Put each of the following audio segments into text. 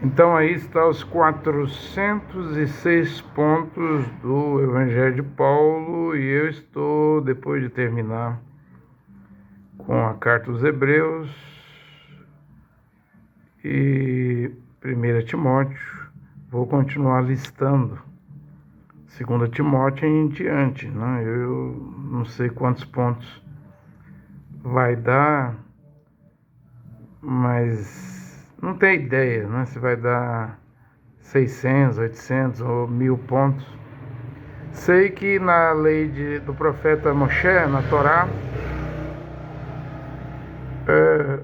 Então aí está os 406 pontos do Evangelho de Paulo e eu estou, depois de terminar com a Carta aos Hebreus e 1 Timóteo, vou continuar listando 2 Timóteo em diante, né? Eu não sei quantos pontos vai dar, mas não tem ideia, né? Se vai dar 600, 800 ou 1000 pontos. Sei que na lei do profeta Moshe, na Torá,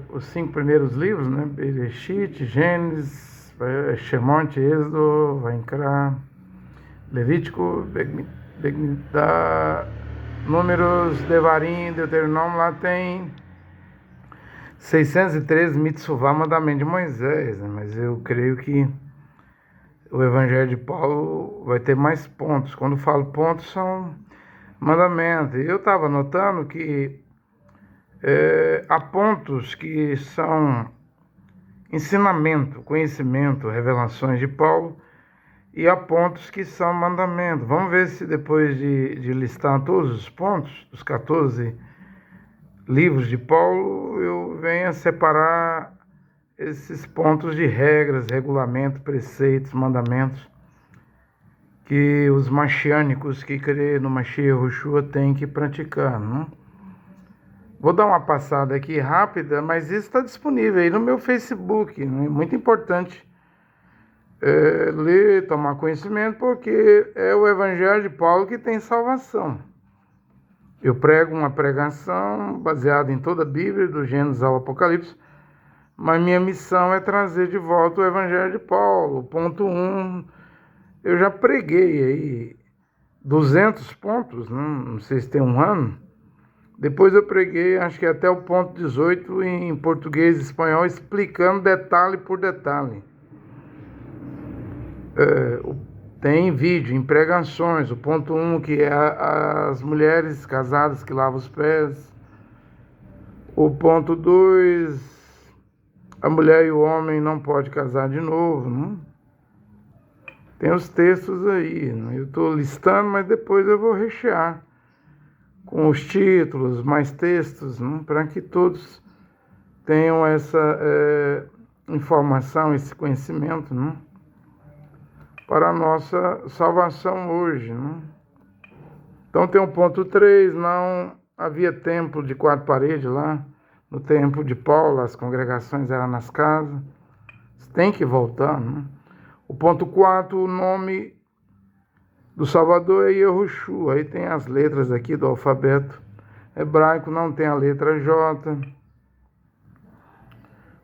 os 5 primeiros livros, né? Bereshit, Gênesis, Shemot, Êxodo, Vaincra, Levítico, Begniddá, Números, Devarim, Deuteronômio, lá tem 613 mitzvah, mandamento de Moisés, né? Mas eu creio que o Evangelho de Paulo vai ter mais pontos. Quando falo pontos, são mandamentos. Eu estava notando que há pontos que são ensinamento, conhecimento, revelações de Paulo, e há pontos que são mandamentos. Vamos ver se depois de listar todos os pontos, dos 14 livros de Paulo, eu venho a separar esses pontos de regras, regulamentos, preceitos, mandamentos que os machiânicos que creem no Mashiach Yahushua têm que praticar, não? Vou dar uma passada aqui rápida, mas isso está disponível aí no meu Facebook, né? É muito importante ler, tomar conhecimento, porque é o Evangelho de Paulo que tem salvação. Eu prego uma pregação baseada em toda a Bíblia, do Gênesis ao Apocalipse, mas minha missão é trazer de volta o Evangelho de Paulo. Ponto 1, eu já preguei aí 200 pontos, não sei se tem um ano. Depois eu preguei, acho que até o ponto 18 em português e espanhol, explicando detalhe por detalhe. Tem vídeo em pregações, o ponto 1, que é as mulheres casadas que lavam os pés. O ponto 2, a mulher e o homem não podem casar de novo, não? Tem os textos aí, né? Eu estou listando, mas depois eu vou rechear com os títulos, mais textos, para que todos tenham essa informação, esse conhecimento, para a nossa salvação hoje. Então tem o ponto 3, não havia templo de 4 paredes lá, no tempo de Paulo, as congregações eram nas casas, tem que voltar. O ponto 4, o nome do Salvador é Yahushua. Aí tem as letras aqui do alfabeto hebraico, não tem a letra J.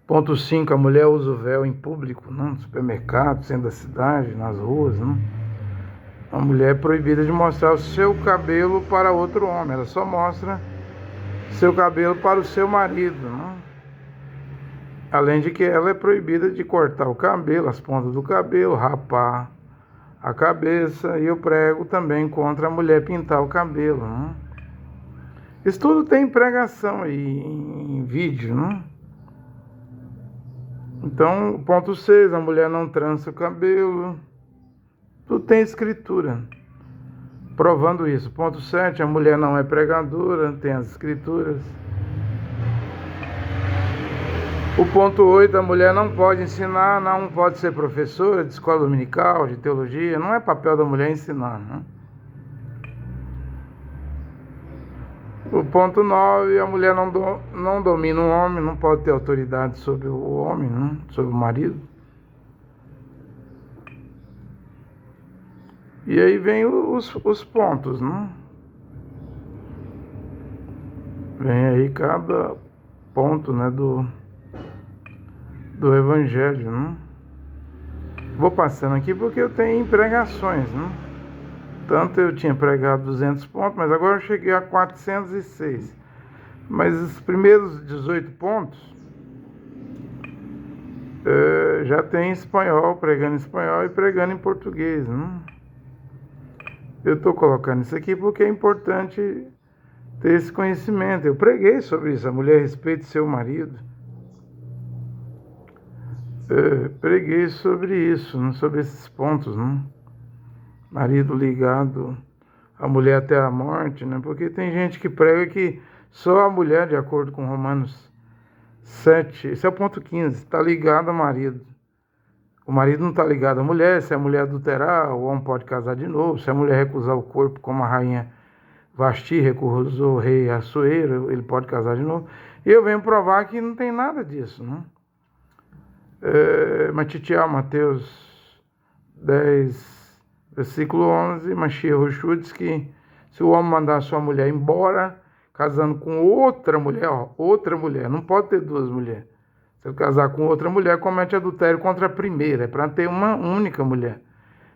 Ponto 5, a mulher usa o véu em público, no supermercado, centro da cidade, nas ruas. A mulher é proibida de mostrar o seu cabelo para outro homem, ela só mostra seu cabelo para o seu marido. Além de que ela é proibida de cortar o cabelo, as pontas do cabelo, rapar a cabeça, e eu prego também contra a mulher pintar o cabelo. Isso tudo tem pregação aí em vídeo. Então, ponto 6, a mulher não trança o cabelo. Tudo tem escritura provando isso. Ponto 7, a mulher não é pregadora, tem as escrituras. O ponto 8, a mulher não pode ensinar, não pode ser professora de escola dominical, de teologia, não é papel da mulher ensinar. O ponto 9, a mulher não domina o homem, não pode ter autoridade sobre o homem, sobre o marido. E aí vem os pontos, Vem aí cada ponto, do Evangelho, Vou passando aqui porque eu tenho pregações, Tanto eu tinha pregado 200 pontos, mas agora eu cheguei a 406. Mas os primeiros 18 pontos já tem em espanhol, pregando em espanhol e pregando em português, Eu estou colocando isso aqui porque é importante ter esse conhecimento. Eu preguei sobre isso, a mulher respeite seu marido. Preguei sobre isso, não sobre esses pontos, não. Marido ligado à mulher até a morte, né? Porque tem gente que prega que só a mulher, de acordo com Romanos 7, esse é o ponto 15, está ligado ao marido. O marido não está ligado à mulher. Se a mulher adulterar, o homem pode casar de novo. Se a mulher recusar o corpo, como a rainha Vasti recusou o rei Assuero, ele pode casar de novo. E eu venho provar que não tem nada disso, não? Matitiel, Mateus 10, versículo 11, Machia Rochu diz que se o homem mandar a sua mulher embora, casando com outra mulher, outra mulher, não pode ter duas mulheres. Se ele casar com outra mulher, comete adultério contra a primeira, é para ter uma única mulher.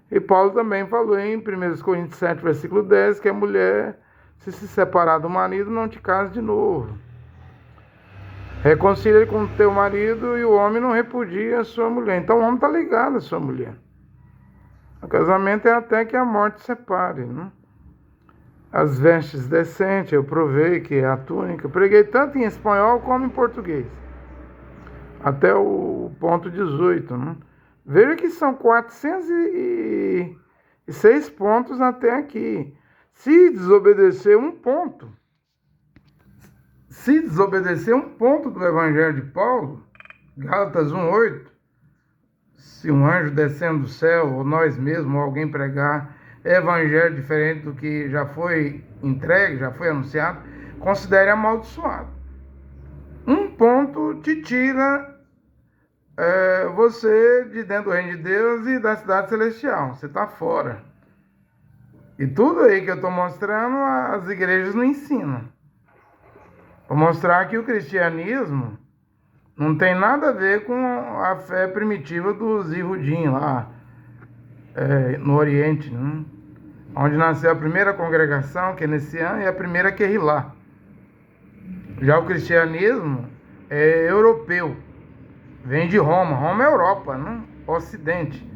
E Paulo também falou em 1 Coríntios 7, versículo 10, que a mulher, se separar do marido, não te case de novo. Reconcilia com o teu marido e o homem não repudia a sua mulher. Então o homem está ligado à sua mulher. O casamento é até que a morte separe, né? As vestes decentes, eu provei que é a túnica. Preguei tanto em espanhol como em português. Até o ponto 18, né? Veja que são 406 pontos até aqui. Se desobedecer um ponto do Evangelho de Paulo, Gálatas 1:8, se um anjo descendo do céu, ou nós mesmos, ou alguém pregar evangelho diferente do que já foi entregue, já foi anunciado, considere amaldiçoado. Um ponto te tira você de dentro do reino de Deus e da cidade celestial. Você está fora. E tudo aí que eu estou mostrando, as igrejas não ensinam. Para mostrar que o cristianismo não tem nada a ver com a fé primitiva dos Ihudim lá no Oriente, né? Onde nasceu a primeira congregação, Keynesiana, e a primeira Kehilá. Já o cristianismo é europeu, vem de Roma. Roma é Europa, né? Ocidente.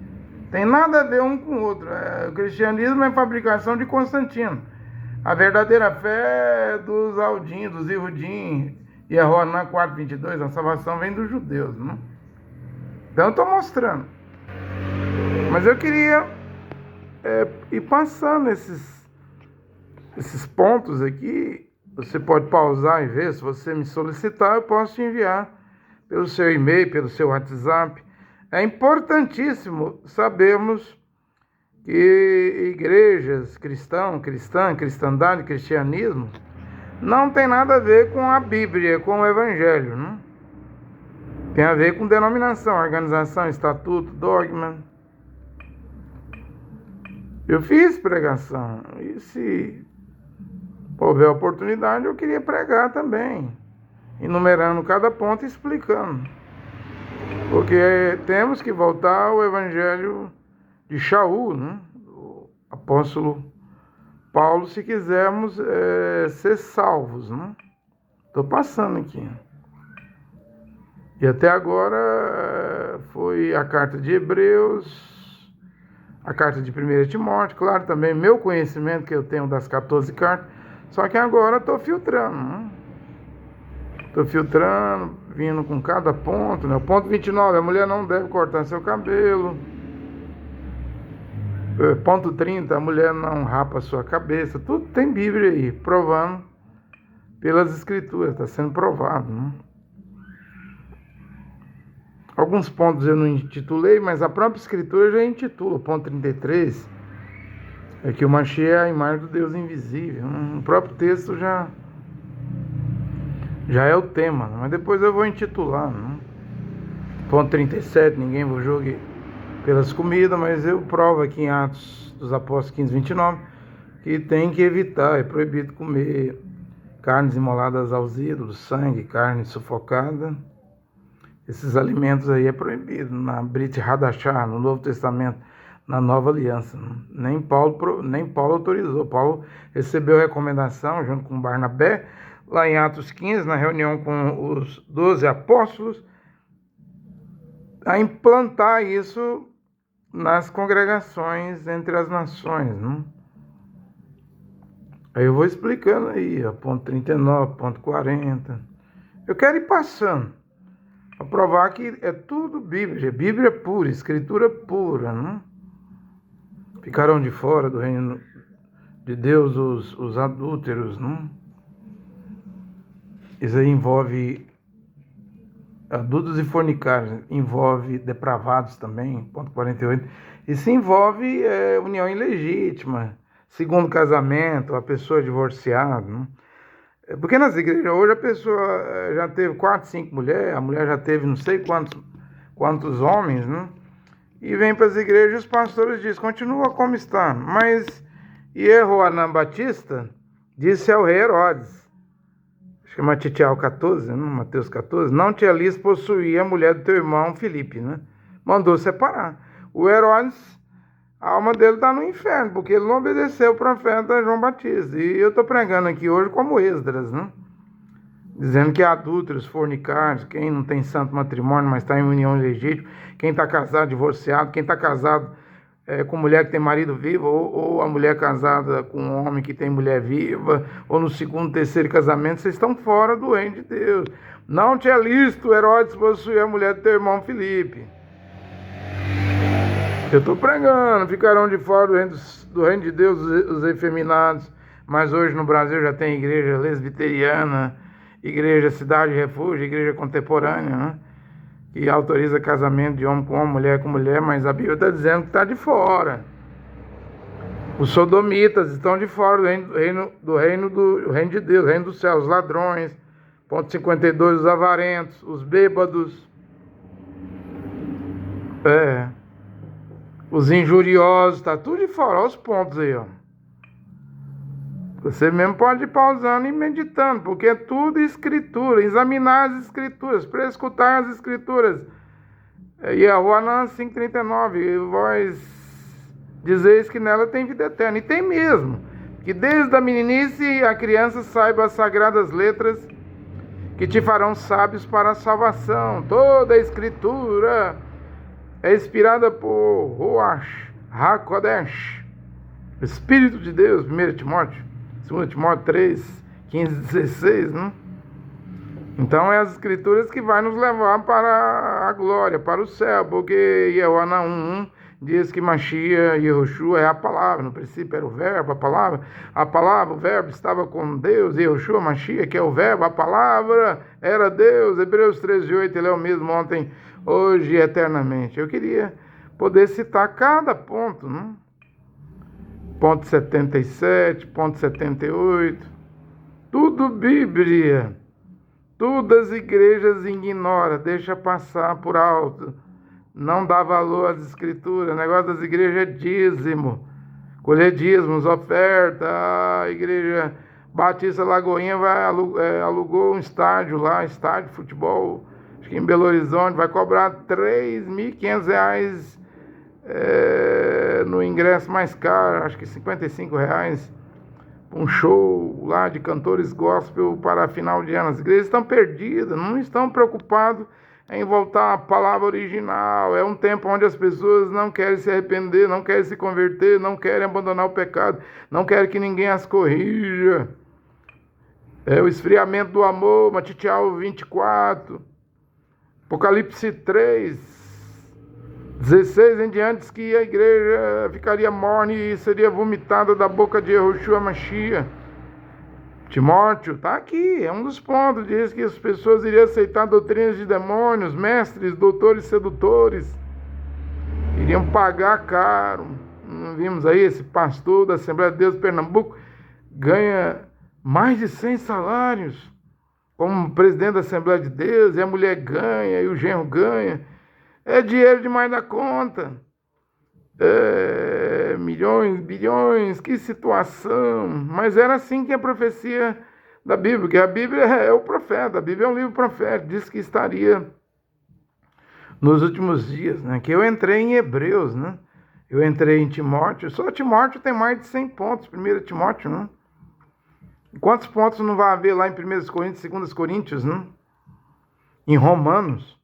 Tem nada a ver um com o outro. O cristianismo é fabricação de Constantino. A verdadeira fé é dos Aldim, dos Ihudim, e a Roanã 4:22, a salvação vem dos judeus, né? Então eu estou mostrando. Mas eu queria ir passando esses pontos aqui. Você pode pausar e ver. Se você me solicitar, eu posso te enviar pelo seu e-mail, pelo seu WhatsApp. É importantíssimo sabermos que igrejas cristandade, cristianismo, não tem nada a ver com a Bíblia, com o Evangelho, né? Tem a ver com denominação, organização, estatuto, dogma. Eu fiz pregação, e se houver oportunidade, eu queria pregar também, enumerando cada ponto e explicando. Porque temos que voltar ao Evangelho de Shaul, né? O apóstolo Paulo, se quisermos ser salvos, né? Estou passando aqui. E até agora foi a carta de Hebreus, a carta de 1 Timóteo, claro, também meu conhecimento que eu tenho das 14 cartas, só que agora estou filtrando, né? Estou filtrando, vindo com cada ponto, né? O ponto 29, a mulher não deve cortar seu cabelo. Ponto 30, a mulher não rapa sua cabeça. Tudo tem Bíblia aí, provando pelas escrituras, está sendo provado, né? Alguns pontos eu não intitulei, mas a própria escritura já intitula. O ponto 33 é que o Mashiach é a imagem do Deus invisível. O próprio texto já é o tema, né? Mas depois eu vou intitular, né? Ponto 37, ninguém vos julgue pelas comidas, mas eu provo aqui em Atos dos Apóstolos 15:29 que tem que evitar, é proibido comer carnes imoladas aos ídolos, sangue, carne sufocada. Esses alimentos aí é proibido na Brit Hadashah, no Novo Testamento, na Nova Aliança. Nem Paulo autorizou. Paulo recebeu recomendação junto com Barnabé, lá em Atos 15, na reunião com os 12 apóstolos, a implantar isso nas congregações entre as nações, né? Aí eu vou explicando aí, ponto 39, ponto 40. Eu quero ir passando, para provar que é tudo Bíblia pura, escritura pura, né? Ficarão de fora do reino de Deus os adúlteros, né? Isso aí envolve adultos e fornicários, envolve depravados também, ponto 48. Isso envolve união ilegítima, segundo casamento, a pessoa divorciada, né? Porque nas igrejas hoje a pessoa já teve 4, 5 mulheres, a mulher já teve não sei quantos homens, né? E vem para as igrejas e os pastores dizem, continua como está. Mas Jeoanan Batista disse ao rei Herodes, acho que é Matitiel 14, né? Mateus 14, não te alis possuir a mulher do teu irmão Filipe, né? Mandou separar. O Herodes, a alma dele está no inferno, porque ele não obedeceu o profeta João Batista. E eu estou pregando aqui hoje como Esdras, né? Dizendo que adúlteros, fornicários, quem não tem santo matrimônio, mas está em união ilegítima, quem está casado, divorciado, quem está casado com mulher que tem marido vivo, ou a mulher casada com um homem que tem mulher viva, ou no segundo, terceiro casamento, vocês estão fora do reino de Deus. Não te é lícito, Herodes, possuir a mulher do teu irmão Filipe. Eu estou pregando, ficarão de fora do reino de Deus os efeminados, mas hoje no Brasil já tem igreja lesbiteriana, igreja cidade refúgio, igreja contemporânea, né? Que autoriza casamento de homem com homem, mulher com mulher, mas a Bíblia está dizendo que está de fora. Os sodomitas estão de fora do reino de Deus, reino dos céus, os ladrões, ponto 52, os avarentos, os bêbados, os injuriosos, está tudo de fora, olha os pontos aí, ó. Você mesmo pode ir pausando e meditando, porque é tudo escritura, examinar as escrituras, para escutar as escrituras. Jeoanan 5,39, vós dizeis que nela tem vida eterna, e tem mesmo, que desde a meninice a criança saiba as sagradas letras que te farão sábios para a salvação. Toda a escritura é inspirada por Ruach HaKodesh, Espírito de Deus, 1 Timóteo. 2 Timóteo 3, 15, 16, né? Então é as escrituras que vai nos levar para a glória, para o céu, porque Jeoanan 1:1 diz que Mashiach, Yehoshua é a palavra, no princípio era o verbo, a palavra, o verbo estava com Deus, Yehoshua, Mashiach, que é o verbo, a palavra era Deus, Hebreus 13:8, ele é o mesmo ontem, hoje e eternamente. Eu queria poder citar cada ponto, né? Ponto 77, ponto 78, tudo Bíblia, tudo as igrejas ignoram, deixa passar por alto, não dá valor às escrituras, o negócio das igrejas é dízimo, colher dízimos, oferta. A igreja Batista Lagoinha alugou um estádio lá, estádio de futebol, acho que em Belo Horizonte, vai cobrar R$3.500 no ingresso mais caro, acho que R$55, um show lá de cantores gospel para final de ano. As igrejas estão perdidas, não estão preocupadas em voltar à palavra original. É um tempo onde as pessoas não querem se arrepender, não querem se converter, não querem abandonar o pecado, não querem que ninguém as corrija. É o esfriamento do amor, Matitiel 24, Apocalipse 3, 16 em diante, diz que a igreja ficaria morna e seria vomitada da boca de Yehoshua Mashiach. Timóteo, está aqui, é um dos pontos, diz que as pessoas iriam aceitar doutrinas de demônios, mestres, doutores sedutores, iriam pagar caro. Vimos aí esse pastor da Assembleia de Deus de Pernambuco, ganha mais de 100 salários como presidente da Assembleia de Deus, e a mulher ganha, e o genro ganha. É dinheiro demais da conta. Milhões, bilhões, que situação. Mas era assim que a profecia da Bíblia, porque a Bíblia é o profeta, a Bíblia é um livro profético, diz que estaria nos últimos dias, né? Que eu entrei em Hebreus, né? Eu entrei em Timóteo, só Timóteo tem mais de 100 pontos, 1 Timóteo, né? Quantos pontos não vai haver lá em 1 Coríntios, 2 Coríntios, né? Em Romanos.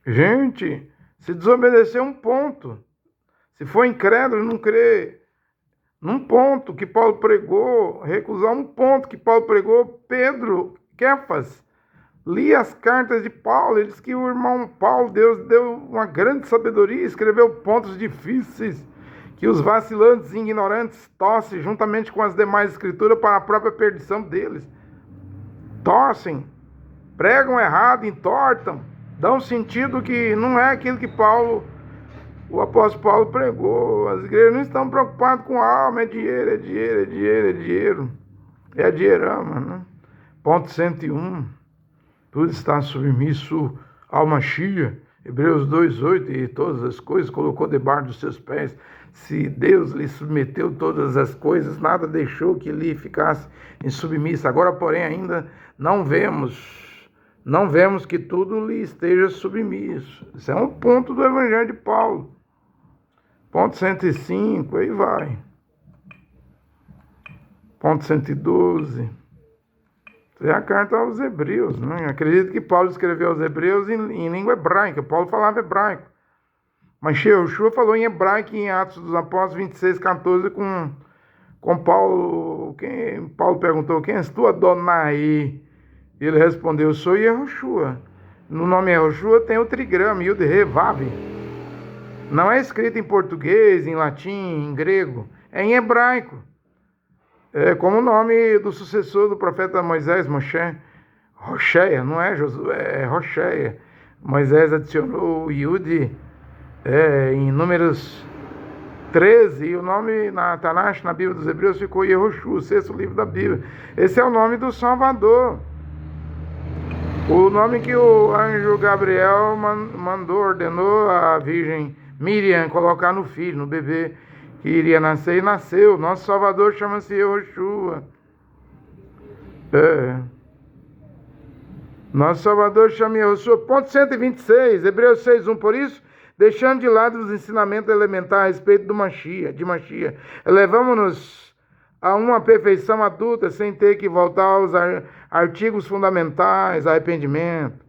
Gente, se desobedecer um ponto, se for incrédulo, não crer num ponto que Paulo pregou, recusar um ponto que Paulo pregou, Pedro, Kefas, li as cartas de Paulo, ele diz que o irmão Paulo, Deus deu uma grande sabedoria, escreveu pontos difíceis, que os vacilantes e ignorantes torcem juntamente com as demais escrituras para a própria perdição deles. Torcem, pregam errado, entortam, dão sentido que não é aquilo que o apóstolo Paulo pregou. As igrejas não estão preocupadas com a alma, é dinheiro, é dinheiro, é dinheiro, é dinheiro. É dinheirama, né? Ponto 101. Tudo está submisso ao Mashiach. Hebreus 2:8, e todas as coisas colocou debaixo dos seus pés. Se Deus lhe submeteu todas as coisas, nada deixou que lhe ficasse em submissa. Agora, porém, ainda não vemos que tudo lhe esteja submisso. Isso é um ponto do Evangelho de Paulo. Ponto 105, aí vai. Ponto 112. É a carta aos Hebreus, né? Acredito que Paulo escreveu aos Hebreus em língua hebraica. Paulo falava hebraico. Mas Yeshua falou em hebraico em Atos dos Apóstolos 26:14 com Paulo. Paulo perguntou: quem és tu, Adonai? Ele respondeu: sou Yeshua. No nome Yeshua tem o trigrama, Yud He Vav. Não é escrito em português, em latim, em grego. É em hebraico. É como o nome do sucessor do profeta Moisés, Moshe. Rocheia, não é Josué, é Rocheia. Moisés adicionou o Yud em Números 13, e o nome na Tanakh, na Bíblia dos Hebreus, ficou Yehoshua, o sexto livro da Bíblia. Esse é o nome do Salvador. O nome que o anjo Gabriel ordenou a virgem Miriam colocar no filho, no bebê que iria nascer, e nasceu. Nosso Salvador chama-se Yehoshua. Nosso Salvador chama Yehoshua. Ponto 126, Hebreus 6:1. Por isso, deixando de lado os ensinamentos elementares a respeito de Mashiach, elevamos-nos a uma perfeição adulta sem ter que voltar aos artigos fundamentais: arrependimento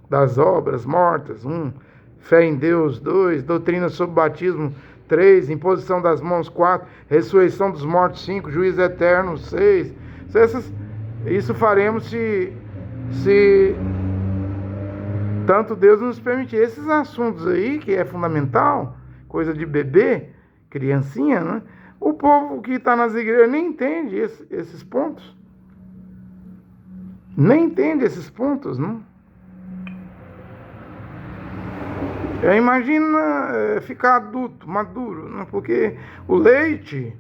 das obras mortas, 1, fé em Deus, 2, doutrina sobre batismo, 3, imposição das mãos, 4, ressurreição dos mortos, 5, juízo eterno, 6. Isso faremos se tanto Deus nos permitir. Esses assuntos aí, que é fundamental, coisa de bebê, criancinha, né? O povo que está nas igrejas nem entende esses pontos. Nem entende esses pontos, não? Imagina ficar adulto, maduro, né? Porque o leite,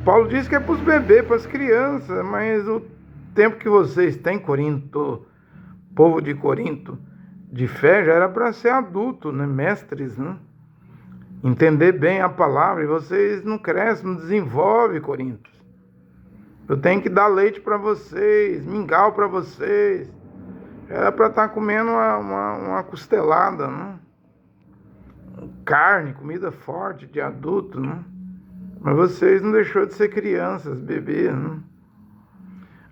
Paulo diz que é para os bebês, para as crianças, mas o tempo que vocês têm, Corinto, povo de Corinto, de fé, já era para ser adulto, né? Mestres, né? Entender bem a palavra, e vocês não crescem, não desenvolvem, Corinto. Eu tenho que dar leite para vocês, mingau para vocês. Já era para estar comendo uma costelada, né? Carne, comida forte de adulto, né? Mas vocês não deixou de ser crianças, bebês, né?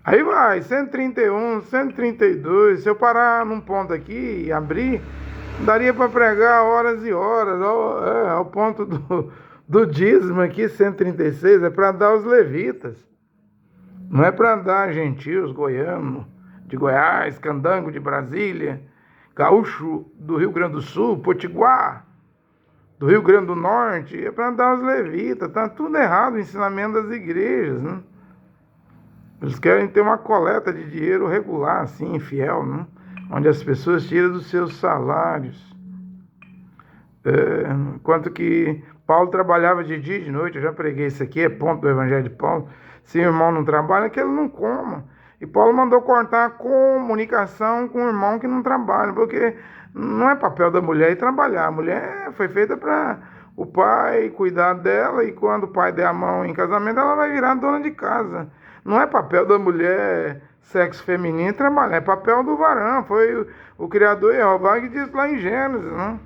Aí vai, 131, 132, se eu parar num ponto aqui e abrir, daria para pregar horas e horas, ao ponto do dízimo aqui, 136, é para dar aos levitas, não é para dar gentios, goiano, de Goiás, candango de Brasília, gaúcho do Rio Grande do Sul, potiguar do Rio Grande do Norte, é para dar aos levitas. Tá tudo errado o ensinamento das igrejas, né? Eles querem ter uma coleta de dinheiro regular, assim, fiel, né? Onde as pessoas tiram dos seus salários. Enquanto que Paulo trabalhava de dia e de noite, eu já preguei isso aqui, é ponto do Evangelho de Paulo. Se o irmão não trabalha, que ele não coma. E Paulo mandou cortar a comunicação com o irmão que não trabalha, porque não é papel da mulher ir trabalhar. A mulher foi feita para o pai cuidar dela, e quando o pai der a mão em casamento, ela vai virar dona de casa. Não é papel da mulher, sexo feminino, trabalhar, é papel do varão. Foi o Criador Jeová que disse lá em Gênesis, né?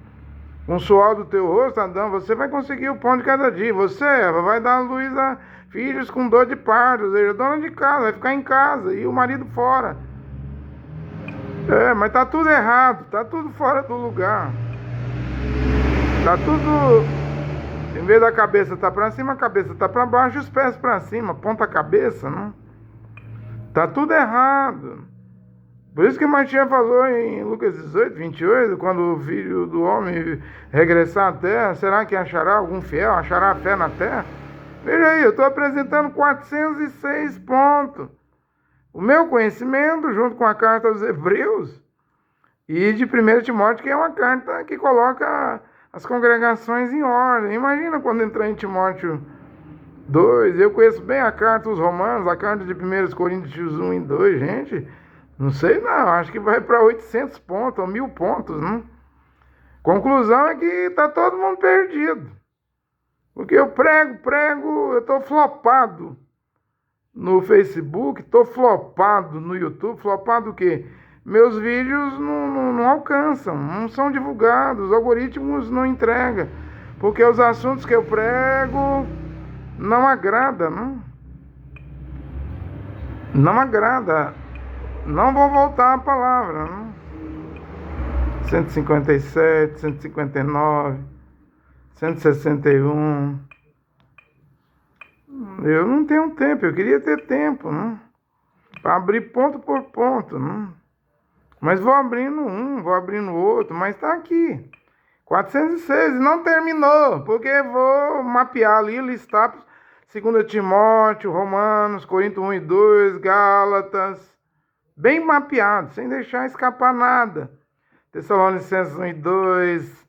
Com o suor do teu rosto, Adão, você vai conseguir o pão de cada dia. Você, Eva, vai dar a luz a filhos com dor de parto, ou seja, dona de casa, vai ficar em casa, e o marido fora. Mas tá tudo errado, tá tudo fora do lugar. Tá tudo... Em vez da cabeça tá para cima, a cabeça tá para baixo, os pés para cima, ponta a cabeça, né? Tá tudo errado. Por isso que Matias falou em Lucas 18, 28, quando o filho do homem regressar à terra, será que achará algum fiel? Achará fé na terra? Veja aí, eu estou apresentando 406 pontos. O meu conhecimento, junto com a carta aos Hebreus, e de 1 Timóteo, que é uma carta que coloca as congregações em ordem. Imagina quando entrar em Timóteo 2, eu conheço bem a carta aos Romanos, a carta de 1 Coríntios 1 e 2, gente. Não sei não, acho que vai para 800 pontos ou 1000 pontos, né? Conclusão é que está todo mundo perdido. Porque eu prego, eu estou flopado no Facebook, estou flopado no YouTube. Flopado o quê? Meus vídeos não alcançam, não são divulgados, os algoritmos não entregam. Porque os assuntos que eu prego não agradam, não? Não agrada. Não vou voltar à palavra, não? 157, 159, 161. Eu não tenho tempo, eu queria ter tempo, não? Para abrir ponto por ponto, não? Mas vou abrindo um, vou abrindo outro, mas está aqui. 406, e não terminou, porque vou mapear ali, listar 2 Timóteo, Romanos, Coríntios 1 e 2, Gálatas, bem mapeado, sem deixar escapar nada. Tessalonicenses 1 e 2,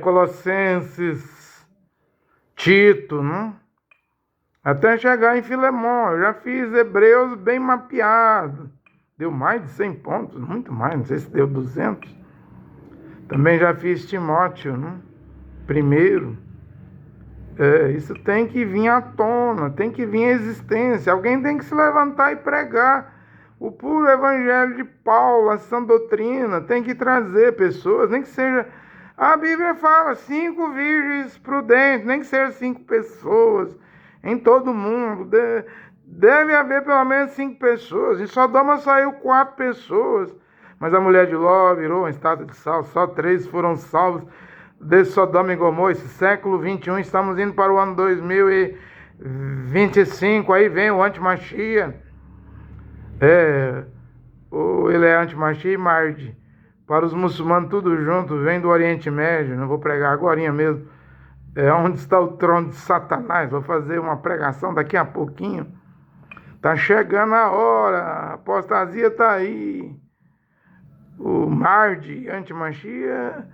Colossenses, Tito, não? Até chegar em Filemão. Eu já fiz Hebreus bem mapeado. Deu mais de 100 pontos, muito mais, não sei se deu 200. Também já fiz Timóteo, não? Primeiro. Isso tem que vir à tona, tem que vir à existência. Alguém tem que se levantar e pregar o puro evangelho de Paulo, a sã doutrina. Tem que trazer pessoas, nem que seja... A Bíblia fala 5 virgens prudentes, nem que seja 5 pessoas em todo mundo. Deve haver pelo menos 5 pessoas. Em Sodoma saiu 4 pessoas. Mas a mulher de Ló virou uma estátua de sal. Só 3 foram salvos de Sodoma e Gomorra. Esse século 21, estamos indo para o ano 2025. Aí vem o antimachia. Ou ele é antimachia e Marde. Para os muçulmanos tudo junto, vem do Oriente Médio. Não vou pregar agorinha mesmo. Onde está o trono de Satanás. Vou fazer uma pregação daqui a pouquinho. Tá chegando a hora. A apostasia tá aí. O Marde, antimachia,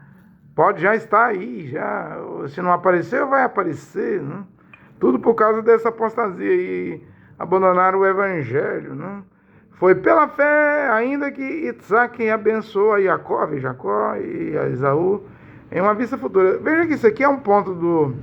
pode já estar aí. Já. Se não apareceu, vai aparecer. Né? Tudo por causa dessa apostasia aí. Abandonaram o evangelho. Né? Foi pela fé ainda que Isaac abençoou a Jacó e a Esaú em uma vista futura. Veja que isso aqui é um ponto do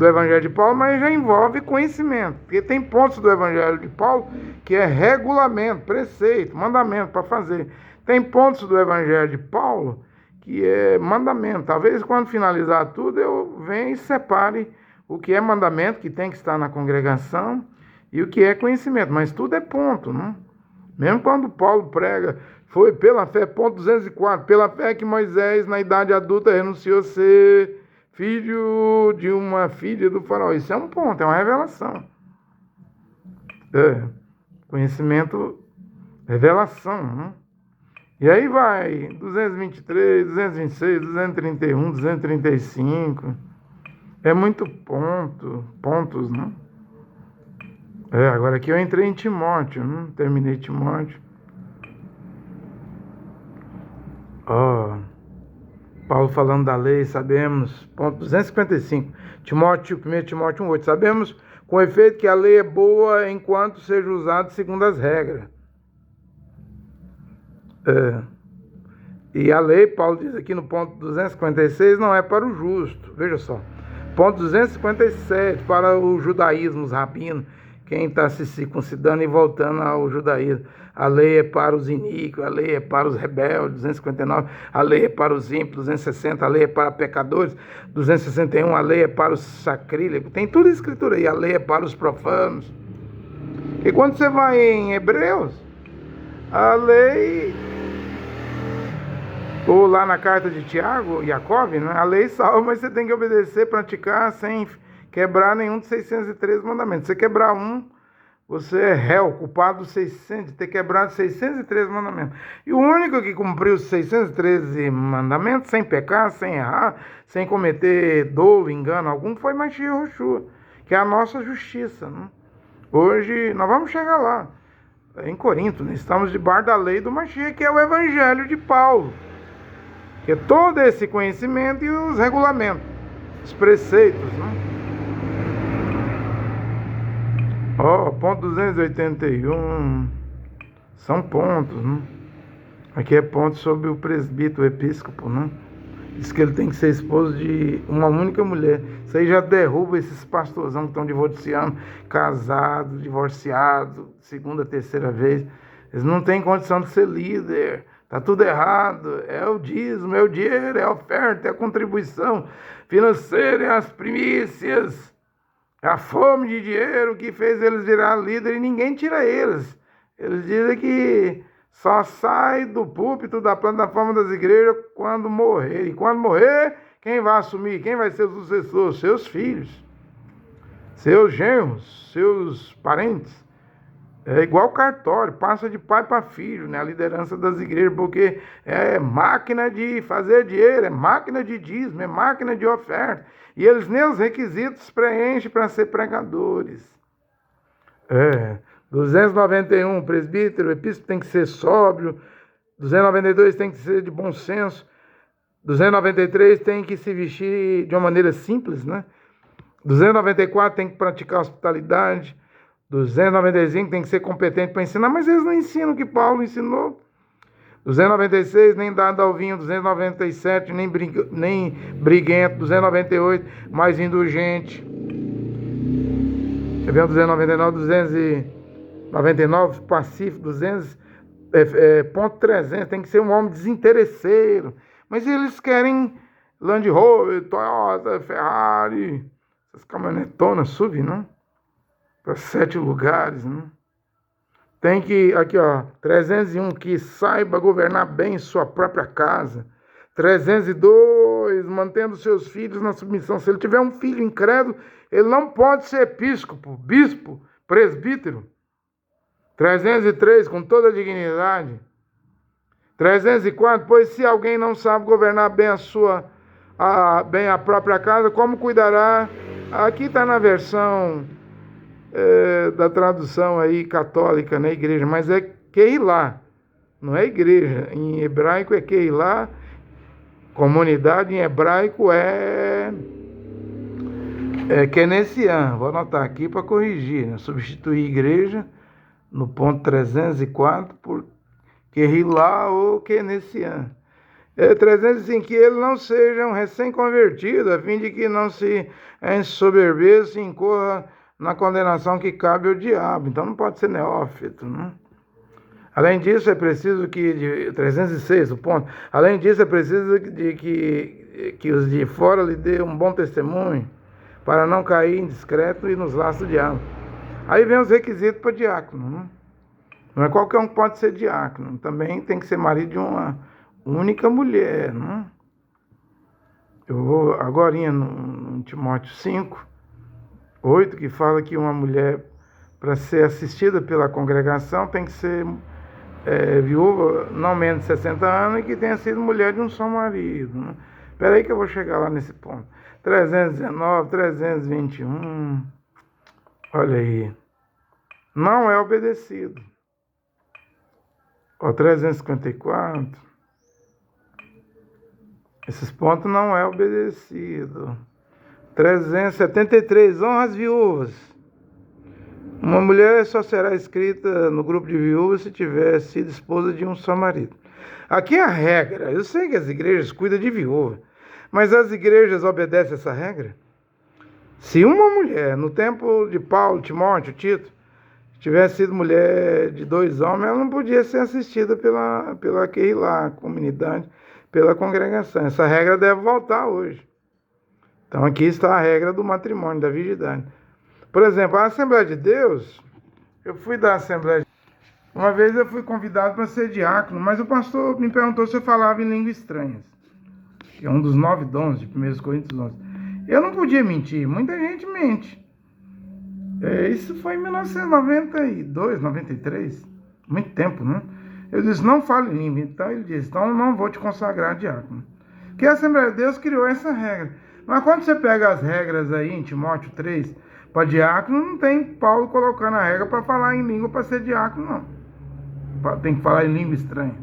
Evangelho de Paulo, mas já envolve conhecimento. Porque tem pontos do Evangelho de Paulo que é regulamento, preceito, mandamento para fazer. Tem pontos do Evangelho de Paulo que é mandamento. Talvez quando finalizar tudo eu venha e separe o que é mandamento, que tem que estar na congregação, e o que é conhecimento. Mas tudo é ponto, não? Mesmo quando Paulo prega, foi pela fé, ponto 204, pela fé que Moisés, na idade adulta, renunciou a ser filho de uma filha do faraó. Isso é um ponto, é uma revelação. Conhecimento, revelação. Né? E aí vai, 223, 226, 231, 235. É muito pontos, né? Agora aqui eu entrei em Timóteo, não terminei Timóteo. Paulo falando da lei, sabemos, ponto 255, 1 Timóteo 1:8, sabemos com efeito que a lei é boa enquanto seja usada segundo as regras. E a lei, Paulo diz aqui no ponto 256, não é para o justo, veja só. Ponto 257, para o judaísmo, os rabinos, quem está se circuncidando e voltando ao judaísmo. A lei é para os iníquos, a lei é para os rebeldes, 259. A lei é para os ímpios, 260. A lei é para pecadores, 261. A lei é para os sacrílegos. Tem tudo escritura aí. A lei é para os profanos. E quando você vai em Hebreus, a lei, ou lá na carta de Tiago, Jacob, né? A lei salva, mas você tem que obedecer, praticar sem quebrar nenhum dos 613 mandamentos. Se você quebrar um, você é réu, culpado de ter quebrado 613 mandamentos. E o único que cumpriu os 613 mandamentos, sem pecar, sem errar, sem cometer dolo, engano algum, foi Mashiach Yoshua, que é a nossa justiça. Né? Hoje, nós vamos chegar lá, em Corinto, né? Estamos debaixo da lei do Mashiach, que é o Evangelho de Paulo, que é todo esse conhecimento e os regulamentos, os preceitos, né? Ponto 281, são pontos, né? Aqui é ponto sobre o presbítero, o episcopo, né? Diz que ele tem que ser esposo de uma única mulher. Isso aí já derruba esses pastorzão que estão divorciando, casados, divorciados, segunda, terceira vez. Eles não têm condição de ser líder. Tá tudo errado. É o dízimo, é o dinheiro, é a oferta, é a contribuição financeira, é as primícias. É a fome de dinheiro que fez eles virar líder e ninguém tira eles. Eles dizem que só sai do púlpito da plataforma das igrejas quando morrer. E quando morrer, quem vai assumir? Quem vai ser o sucessor? Seus filhos, seus genros, seus parentes. É igual cartório, passa de pai para filho, né? A liderança das igrejas, porque é máquina de fazer dinheiro, é máquina de dízimo, é máquina de oferta. E eles nem os requisitos preenchem para ser pregadores. 291, presbítero, episcopo tem que ser sóbrio. 292 tem que ser de bom senso. 293 tem que se vestir de uma maneira simples, né? 294 tem que praticar hospitalidade. 295 tem que ser competente para ensinar, mas eles não ensinam o que Paulo ensinou. 296, nem dado ao vinho. 297, nem briguento. 298, mais indulgente. Quer ver? 299, 299, pacífico. 200, ponto 300, tem que ser um homem desinteresseiro. Mas eles querem Land Rover, Toyota, Ferrari, essas caminhonetonas SUV, não? Para 7 lugares, né? Tem que, aqui 301, que saiba governar bem sua própria casa. 302, mantendo seus filhos na submissão. Se ele tiver um filho incrédulo, ele não pode ser episcopo, bispo, presbítero. 303, com toda a dignidade. 304, pois se alguém não sabe governar bem bem a própria casa, como cuidará? Aqui está na versão da tradução aí católica, né, igreja, mas é Keilah, não é igreja. Em hebraico é Keilah, comunidade em hebraico é Kenessian. Vou anotar aqui para corrigir, né? Substituir igreja no ponto 304 por Keilah ou Kenessian. 305, que ele não seja um recém-convertido, a fim de que não se ensoberbeça e incorra na condenação que cabe ao diabo. Então não pode ser neófito, né? Além disso, é preciso que... 306, o ponto. Além disso, é preciso que os de fora lhe dê um bom testemunho, para não cair indiscreto e nos laços do diabo. Aí vem os requisitos para diácono, né? Não é qualquer um que pode ser diácono. Também tem que ser marido de uma única mulher, né? Eu vou agora no Timóteo 5, 8, que fala que uma mulher, para ser assistida pela congregação, tem que ser viúva não menos de 60 anos e que tenha sido mulher de um só marido. Né? Espera aí que eu vou chegar lá nesse ponto. 319, 321, olha aí. Não é obedecido. 354, esses pontos não é obedecido. 373, honra as viúvas. Uma mulher só será escrita no grupo de viúvas se tiver sido esposa de um só marido. Aqui é a regra. Eu sei que as igrejas cuidam de viúva, mas as igrejas obedecem essa regra? Se uma mulher, no tempo de Paulo, Timóteo, Tito, tivesse sido mulher de 2 homens, ela não podia ser assistida pela Keilah, comunidade, pela congregação. Essa regra deve voltar hoje. Então aqui está a regra do matrimônio, da virgindade. Por exemplo, a Assembleia de Deus, eu fui da Assembleia de Deus. Uma vez eu fui convidado para ser diácono, mas o pastor me perguntou se eu falava em línguas estranhas, que é um dos 9 dons de 1 Coríntios 11. Eu não podia mentir, muita gente mente. Isso foi em 1992, 93, muito tempo, né? Eu disse, não fale em língua. Então ele disse, então eu não vou te consagrar diácono. Porque a Assembleia de Deus criou essa regra. Mas quando você pega as regras aí em Timóteo 3, para diácono, não tem Paulo colocando a regra para falar em língua para ser diácono, não. Tem que falar em língua estranha.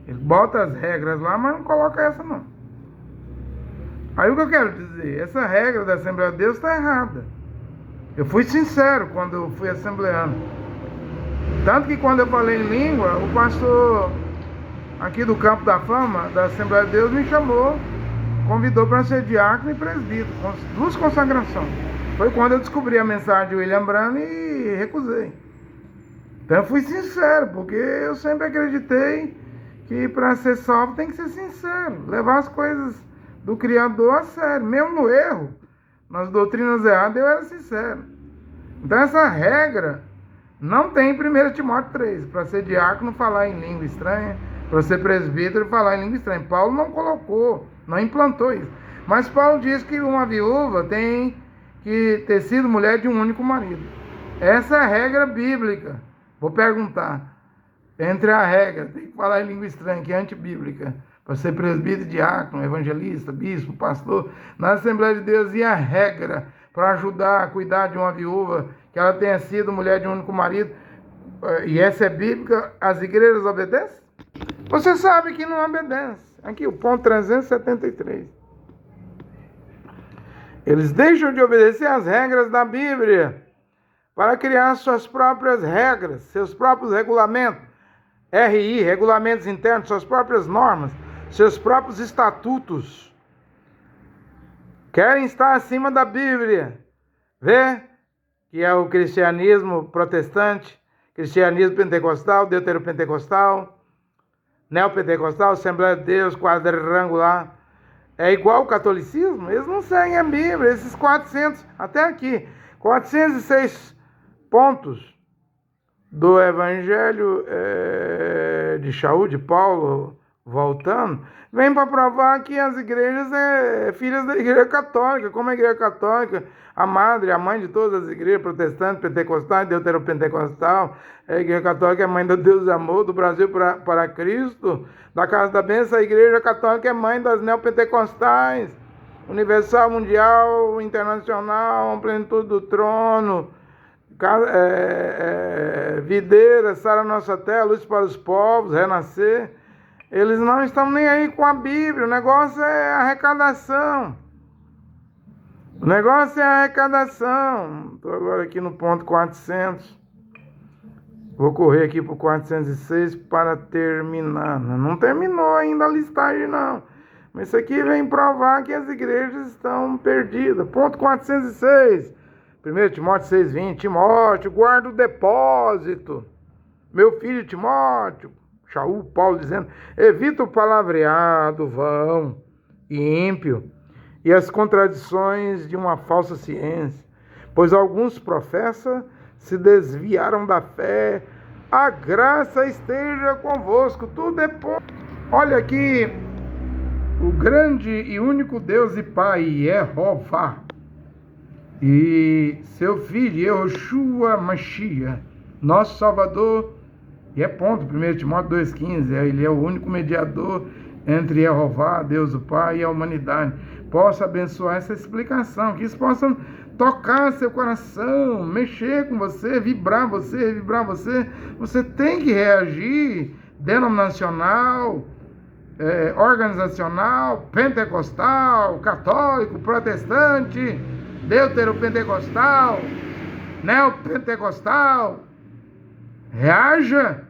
Ele bota as regras lá, mas não coloca essa, não. Aí o que eu quero dizer, essa regra da Assembleia de Deus está errada. Eu fui sincero quando eu fui assembleano. Tanto que quando eu falei em língua, o pastor aqui do Campo da Fama, da Assembleia de Deus, me chamou, convidou para ser diácono e presbítero, com 2 consagrações. Foi quando eu descobri a mensagem de William Branham e recusei. Então eu fui sincero, porque eu sempre acreditei que para ser salvo tem que ser sincero, levar as coisas do Criador a sério, mesmo no erro, nas doutrinas erradas eu era sincero. Então essa regra não tem em 1 Timóteo 3, para ser diácono falar em língua estranha, para ser presbítero falar em língua estranha. Paulo não colocou, não implantou isso. Mas Paulo diz que uma viúva tem que ter sido mulher de um único marido. Essa é a regra bíblica. Vou perguntar, entre a regra, tem que falar em língua estranha, que é antibíblica, para ser presbítero, diácono, evangelista, bispo, pastor, na Assembleia de Deus, e a regra para ajudar a cuidar de uma viúva, que ela tenha sido mulher de um único marido, e essa é bíblica, as igrejas obedecem? Você sabe que não obedece. Aqui, o ponto 373. Eles deixam de obedecer às regras da Bíblia para criar suas próprias regras, seus próprios regulamentos, RI, regulamentos internos, suas próprias normas, seus próprios estatutos. Querem estar acima da Bíblia. Vê que é o cristianismo protestante, cristianismo pentecostal, deuteropentecostal, neopentecostal, Assembleia de Deus, quadrangular. É igual ao catolicismo? Eles não seguem a Bíblia. Esses 400, até aqui, 406 pontos do Evangelho de Shaul, de Paulo, voltando, vem para provar que as igrejas filhas da Igreja Católica, como a Igreja Católica, a madre, a mãe de todas as igrejas protestantes, pentecostais, deuteropentecostal, a Igreja Católica é mãe do Deus amor, do Brasil para Cristo, da Casa da Bênção, a Igreja Católica é mãe das neopentecostais, universal, mundial, internacional, plenitude do trono, videira, sara nossa terra, luz para os povos, renascer. Eles não estão nem aí com a Bíblia, o negócio é arrecadação. O negócio é arrecadação. Estou agora aqui no ponto 400. Vou correr aqui para o 406 para terminar. Não terminou ainda a listagem, não. Mas isso aqui vem provar que as igrejas estão perdidas. Ponto 406. 1 Timóteo 6,20. Timóteo, guarda o depósito. Meu filho Timóteo. Shaul, Paulo dizendo, evita o palavreado vão e ímpio e as contradições de uma falsa ciência, pois alguns professas se desviaram da fé. A graça esteja convosco. Tudo é bom. Olha aqui, o grande e único Deus e Pai, Jeová, e seu filho, Yehoshua Mashiach, nosso Salvador. E é ponto, 1 Timóteo 2,15, ele é o único mediador entre Jeová, Deus o Pai, e a humanidade. Possa abençoar essa explicação, que isso possa tocar seu coração, mexer com você, vibrar você, Você tem que reagir, denominacional, organizacional, pentecostal, católico, protestante, deuteropentecostal, neopentecostal. Reaja!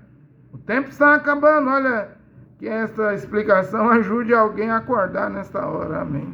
O tempo está acabando. Olha, que esta explicação ajude alguém a acordar nesta hora. Amém.